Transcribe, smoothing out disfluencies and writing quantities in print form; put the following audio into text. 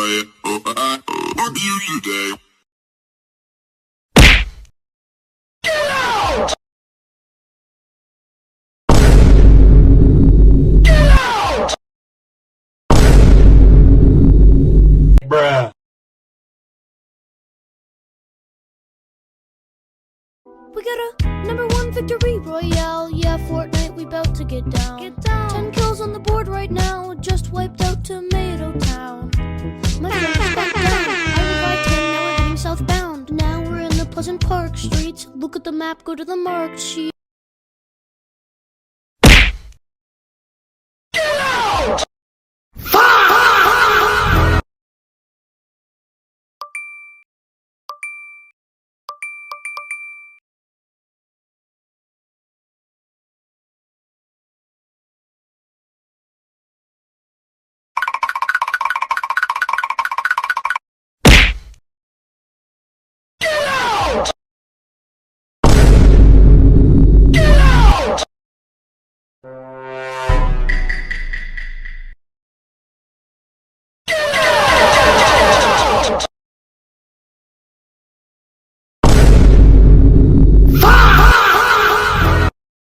Royale. What do you today? Bruh. We got a #1 victory royale. Yeah, Fortnite, we bout to get down. 10 kills on the board right now. Just wiped out Tomato Town. My friends got down. I revived him, now we're heading southbound. Now we're in the Pleasant Park streets. Look at the map, go to the marked sheet.